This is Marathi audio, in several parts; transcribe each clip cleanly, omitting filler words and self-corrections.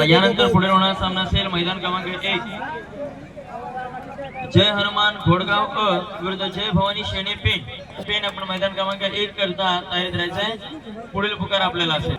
यानंतर पुढे होणारा सामना असेल मैदान क्रमांक 1 जय हनुमान घोडगाव विरुद्ध जय भवानी शेणे पेन आपण मैदान क्रमांक 1 करता तयारीत राहायचंय। पुढील पुकार आपल्याला असेल।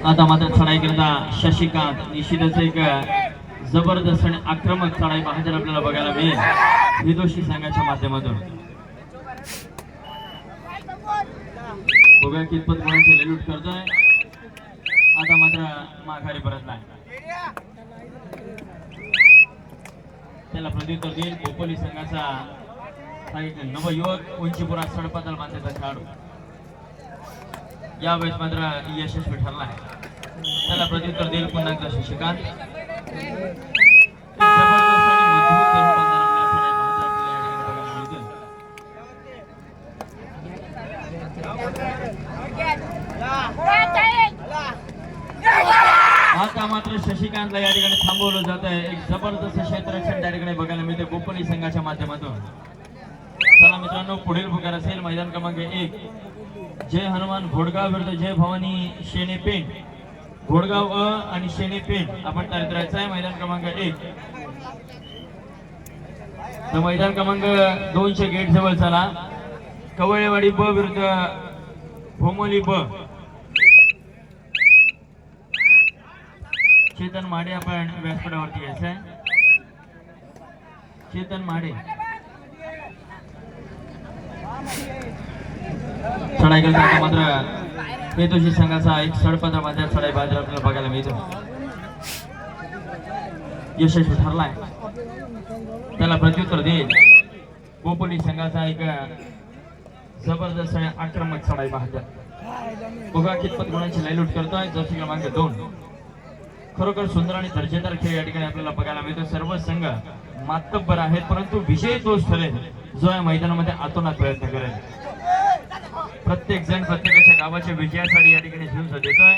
आता मात्र चढाई करता शशिकांत निश्चितच एक जबरदस्त आणि आक्रमक चढाई बहादर आपल्याला बघायला मिळेल विदोषी संघाच्या माध्यमातून। बघूया कितपत गुणांची लूट करतोय। आता मात्र माघारी परतलाय, त्याला प्रत्युत्तर देईल खोपोली संघाचा नवयुवक उंचीपुरा सडपातळ मातेचा खेळाडू। यावेळेस मात्र यशस्वी ठरला आहे, त्याला प्रत्युत्तर देईल पुन्हा एकदा शशिकांत। आता मात्र शशिकांतला या ठिकाणी थांबवलं जात आहे। एक जबरदस्त क्षेत्ररक्षण त्या ठिकाणी बघायला मिळते खोपोली संघाच्या माध्यमातून। चला मित्रांनो, पुढील पुकार असेल मैदान क्रमांक 1 जय हनुमान घोडगाव विरुद्ध जय भवानी शेणे पेन। घोडगाव आणि शेणे पेन आपण तयारीत राहायचं आहे। मैदान क्रमांक 1 तर मैदान क्रमांक 2च्या गेट जवळ चला। कवळेवाडी ब विरुद्ध भोमोली ब। चेतन माडे आपण व्यासपीठावरती यायचं आहे। चेतन माडे चढाई करता मात्र पेतोशी संघाचा एक सडपत्र मध्ये चढाई बाजार आपल्याला बघायला मिळतो। यशस्वी ठरलाय, त्याला प्रत्युत्तर देईल खोपोली संघाचा एक जबरदस्त आणि आक्रमक चढाई बहादर। बघा कितपत गुणांची लयलूट करतोय जर्सी क्रमांक 2। खरोखर सुंदर आणि दर्जेदार खेळ या ठिकाणी आपल्याला बघायला मिळतो। सर्व संघ मातब्बर आहेत, परंतु विजयी तोच ठरेल जो या मैदानामध्ये आतोनात प्रयत्न करेल। प्रत्येक जण प्रत्येकाच्या गावाच्या विजयासाठी या ठिकाणी झुंज देतोय।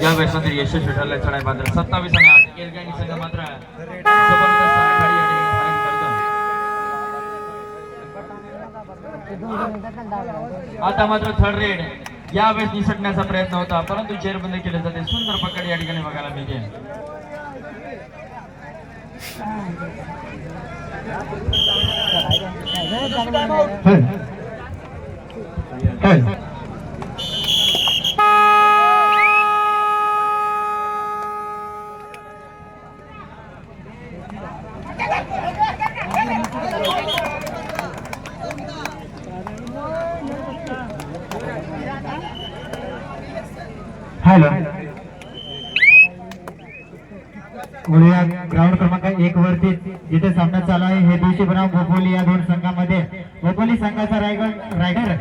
या वेळेस मात्र यशस्वी ठरलाय चढाई मात्र 27 आणि 8 एलगाणी संघ मात्र जबरदस्त आघाडी या ठिकाणी धारण करतो। आता मात्र थर्ड रेड यावेळेस निसटण्याचा प्रयत्न होता, परंतु चेरबंद केले जाते। सुंदर पकड या ठिकाणी बघायला मिळते। हॅलो ग्राउंड क्रमांक 1 वरती जिथे सामना चालू आहे हे दिवशी बनाव भोपोली या दोन संघांमध्ये भोपोली संघाचा रायडर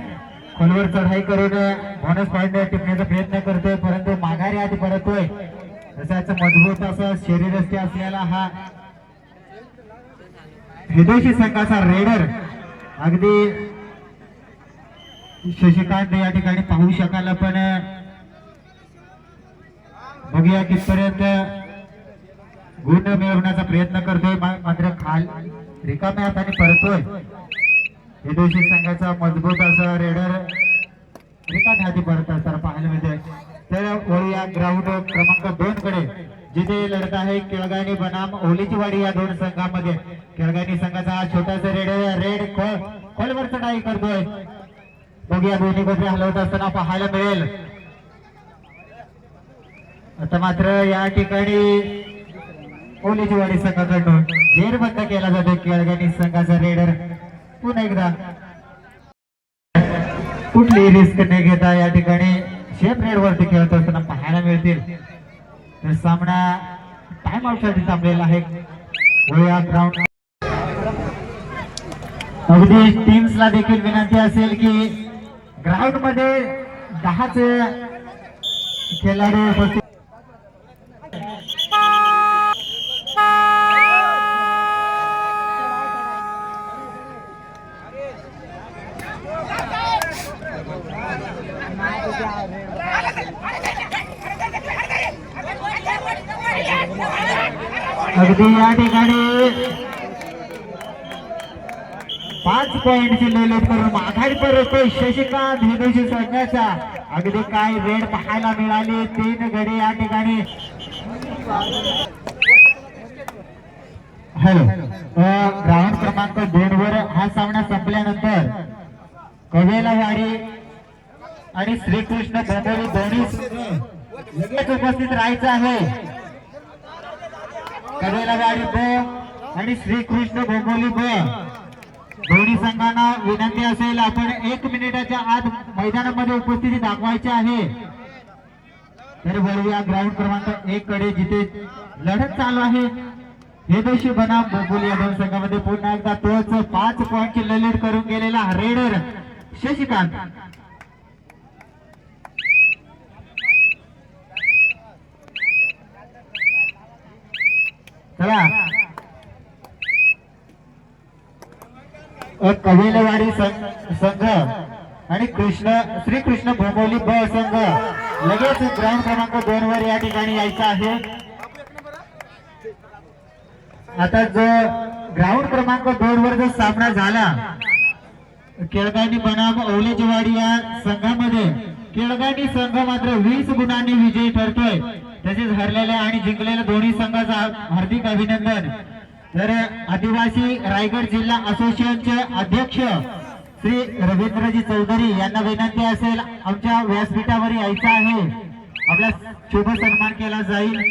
खोलवर चढाई करून बोनस पॉइंट टिपण्याचा प्रयत्न करतोय, परंतु संघाचं मजबूत असं शरीरयष्टी असलेला हा हिदोशी संघाचा रेडर अगदी शशिकांत या ठिकाणी पाहू शकाल, पण बघूया कितपर्यंत गुण मिळवण्याचा प्रयत्न करतोय, मात्र खाल रिकाम्या हाताने परतोय. विदेशी संघाचा मजबूत असा रेडर रिकाम्या हाती परत असताना पाहायला मिळतोय. तर वळूया ग्राउंड क्रमांक 2 कडे, जिथे लढत आहे केळगाणी बनाम ओलीचीवाडी या दोन संघामध्ये. केळगाणी संघाचा हा छोटासा रेड खोलवर चढाई करतोय. बघूया दोन्ही गोष्टी हलवत असताना पाहायला मिळेल. आता मात्र या ठिकाणी ओलीचीवाडी संघाकडून जेरबंद केला जातो केळगाणी संघाचा रेडर. पुन्हा एकदा कुठली रिस्क न घेता या ठिकाणी शेप रेड वरती खेळत असताना पाहायला मिळतील. तर सामना टाइम आउट साठी थांबलेला आहे. वळूया ग्राउंड. अगदी टीम्सला देखील विनंती असेल की ग्राउंड मध्ये 10च खेळाडू उपस्थित. अगदी या ठिकाणी 5 पॉइंटची लढत करून आघाडी पर येतोय शशिकांत हिदोशी संघाचा. अगदी काय रेड पाहायला मिळाली. 3 गडी या ठिकाणी. हॅलो, ग्राउंड क्रमांक 2 वर हा सामना संपल्यानंतर कवेलावाडी आणि श्रीकृष्ण भोगोली दोन्ही लगेच उपस्थित राहायचं आहे. कवेलावाडी ब आणि श्रीकृष्ण भोगोली ब दोन्ही संघांना विनंती असेल आपण 1 मिनिटाच्या आत मैदानामध्ये उपस्थिती दाखवायची आहे. तर वळूया ग्राउंड क्रमांक 1 कडे, जिथे लढत चालू आहे हिदोशी बनाम भोगोली या दोन संघामध्ये. पुन्हा एकदा तोच 5 पॉइंटची लढत करून गेलेला रेडर शशिकांत. चला, कवेलवाडी संघ आणि श्रीकृष्ण भोगोली ब संघ लगेच ग्राउंड क्रमांक 2 वर या ठिकाणी यायचा आहे. आता जो ग्राउंड क्रमांक 2 वर जो सामना झाला केळगाणी बनाम ओलीचीवाडी या संघामध्ये, केळगाणी संघ मात्र 20 गुणांनी विजयी ठरतोय. तसेच हरलेल्या आणि जिंकलेल्या दोन्ही संघाचा हार्दिक अभिनंदन. तर आदिवासी रायगड जिल्हा असोसिएशनचे अध्यक्ष श्री रवींद्रजी चौधरी यांना विनंती असेल आमच्या व्यासपीठावर यायचं आहे. आपला शुभ सन्मान केला जाईल.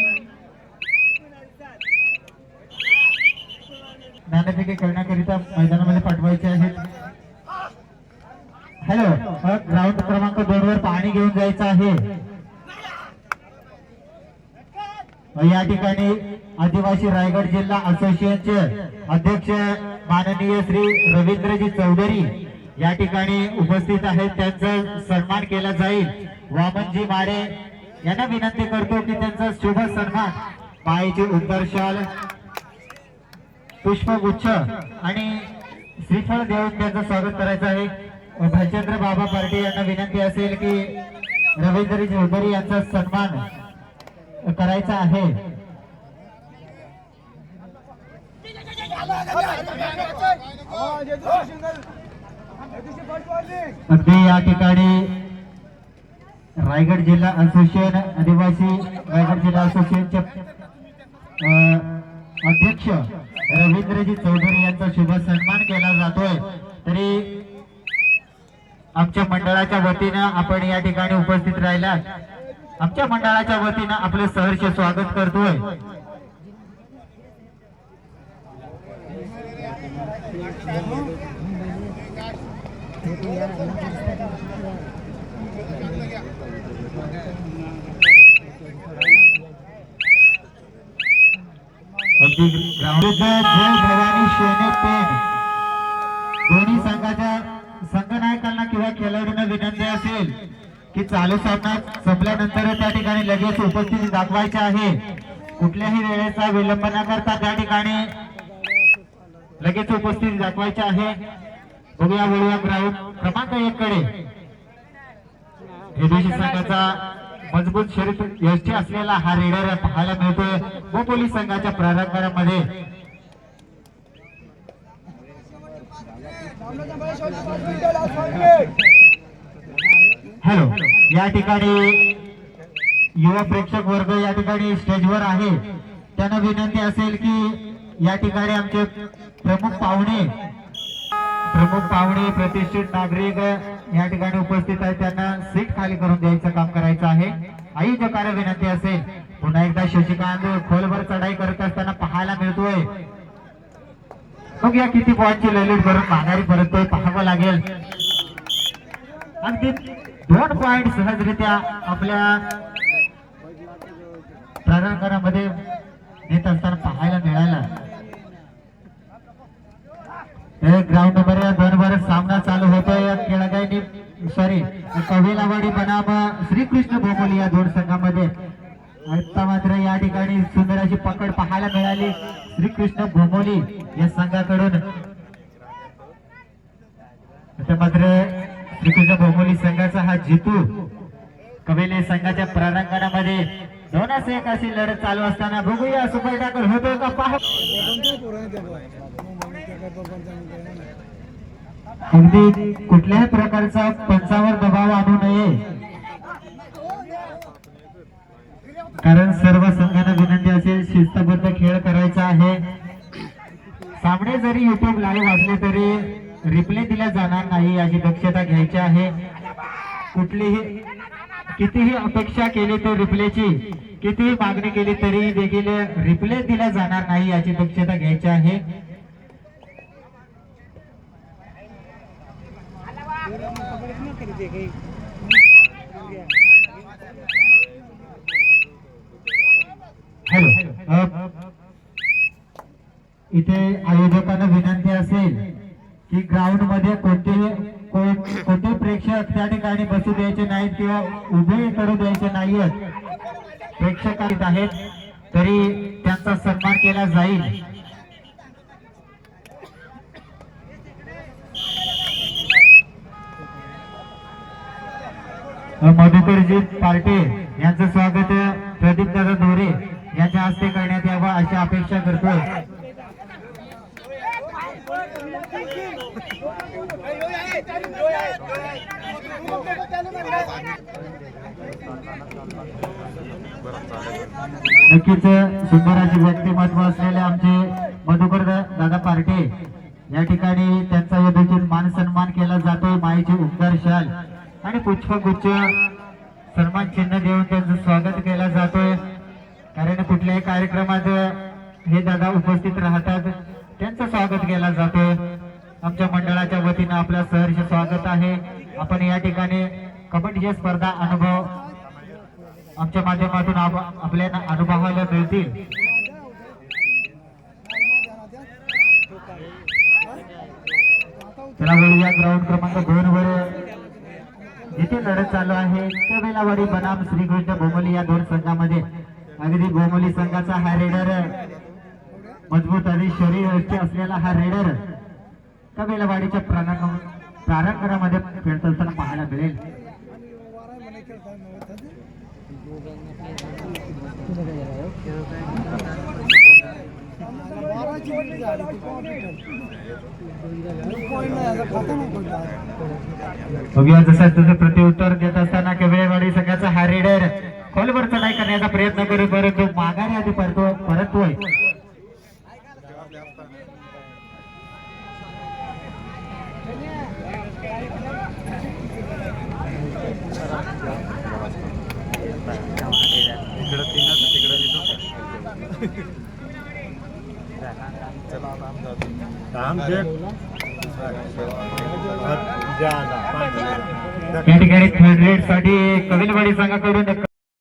नाणेफेकी करण्याकरिता मैदानामध्ये पाठवायचे आहेत. हॅलो, ग्राउंड क्रमांक 2 वर पाणी घेऊन जायचं आहे. या ठिकाणी आदिवासी रायगड जिल्हा असोसिएशनचे अध्यक्ष माननीय श्री रवींद्रजी चौधरी या ठिकाणी उपस्थित आहेत. त्यांचा सन्मान केला जाईल. वामनजी माडे यांना विनंती करतो की त्यांचा शुभ सन्मान पायाची उत्तर शाल, पुष्पगुच्छ आणि श्रीफळ देऊन त्यांचं स्वागत करायचं आहे. भालचंद्र बाबा पार्टी यांना विनंती असेल की रवींद्रजी चौधरी यांचा सन्मान करायचा आहे. अगदी या ठिकाणी रायगड जिल्हा असोसिएशन, आदिवासी रायगड जिल्हा असोसिएशनचे अध्यक्ष रवींद्रजी चौधरी यांचा शुभ सन्मान केला जातोय. तरी आमच्या मंडळाच्या वतीनं आपण या ठिकाणी उपस्थित राहिलात, आमच्या मंडळाच्या वतीनं आपलं सहर्ष स्वागत करतोय. अगदी ग्राउंड जय भवानी शेने पेन दोन्ही संघनायकांना किंवा खेळाडूंना विनंती असेल की चालू सामना संपल्यानंतर त्या ठिकाणी लगेच उपस्थिती दाखवायची आहे. कुठल्याही वेळेचा विलंब न करता त्या ठिकाणी लगेच उपस्थिती दाखवायची आहे. बघूया वळूया ग्राउंड क्रमांक 1 कडे. एबीसी संघाचा मजबूत शरीर यष्टी असलेला हा रेडर पाहायला मिळतोय गोपोली संघाच्या प्रारंभामध्ये. हॅलो, या ठिकाणी युवा प्रेक्षक वर्ग या ठिकाणी स्टेजवर आहे. त्यांना विनंती असेल की या ठिकाणी आमचे प्रमुख पाहुणे प्रतिष्ठित नागरिक या ठिकाणी उपस्थित आहेत. त्यांना सीट खाली करून द्यायचं काम करायचं आहे. आयोजकांना विनंती असेल. पुन्हा एकदा शशिकांत खोलवर चढाई करत असताना पाहायला मिळतोय. मग या किती पॉईंटची ललित भरून माघारी परततोय पाहावं लागेल. अगदी 2 पॉईंट सहजरित्या आपल्या प्रारंभामध्ये देत असताना पाहायला मिळाला. ग्राउंड नंबर 2 वर सामना चालू होतोय. कवेलावाडी बनाम श्रीकृष्ण भोमोली या 2 संघामध्ये. आता मात्र या ठिकाणी सुंदर अशी पकड पाहायला मिळाली श्रीकृष्ण भोमोली या संघाकडून. आता मात्र श्रीकृष्ण भोमोली संघाचा हा जितू कवेले संघाच्या प्रारंभणामध्ये 2-1 अशी लढत चालू असताना बघूया सुपर टॅकल होतोय का पाहू. अगदी कुठल्याही प्रकारचा पंचावर दबाव आणू नये, कारण सर्व संघांना विनंती असेल शिस्तबद्ध खेळ करायचा आहे. सामने जरी युट्यूब लाईव्ह असले तरी रिप्ले दिला जाणार नाही याची दक्षता घ्यायची आहे. कितीही अपेक्षा केली तर रिप्लेची, कितीही मागणी केली तरी देखील रिप्ले दिला जाणार नाही याची दक्षता घ्यायची आहे. हॅलो, इथे आयोजकांना विनंती असेल की ग्राउंड मध्ये कोणते प्रेक्षक त्या ठिकाणी बसू द्यायचे नाहीत किंवा उभे करू द्यायचे नाहीत. प्रेक्षक आहेत तरी त्यांचा सन्मान केला जाईल. मधुकरजी पार्टे यांचं स्वागत प्रदीप दादा दोरे यांच्या हस्ते करण्यात यावं अशी अपेक्षा करतोय. नक्कीच सुंदर अशी व्यक्तिमत्व असलेले आमचे मधुकर दादा पार्टे या ठिकाणी त्यांचा यथोचित मान सन्मान केला जातोय. माईची उबदार शाल आणि पुष्पगुच्छ सन्मान चिन्ह देऊन त्यांचं स्वागत केलं जातोय. कारण कुठल्याही कार्यक्रमात हे दादा उपस्थित राहतात, त्यांचं स्वागत केलं जातोय. आमच्या मंडळाच्या वतीनं आपलं सहर्ष स्वागत आहे. आपण या ठिकाणी कबड्डीची स्पर्धा अनुभव आमच्या माध्यमातून आपल्याला अनुभवायला मिळतील. चला वळूया ग्राउंड क्रमांक 2 वर जिथे लढत चालू आहे कवेलावाडी बनाम श्रीकृष्ण भोमोली या 2 संघामध्ये. अगदी भोमोली संघाचा हा रेडर मजबूत आणि शरीर असलेला हा रेडर कवेलावाडीच्या प्रारंभणामध्ये खेळत असताना पाहायला मिळेल. बघूया जसं तसं प्रत्युत्तर देत असताना कवेलावाडी संघाचा हा रेडर खोलवर चढाई करण्याचा प्रयत्न करू, परंतु माघारी आधी परततोय. या ठिकाणी थर्ड रेड साठी कवेलावाडी संघाकडून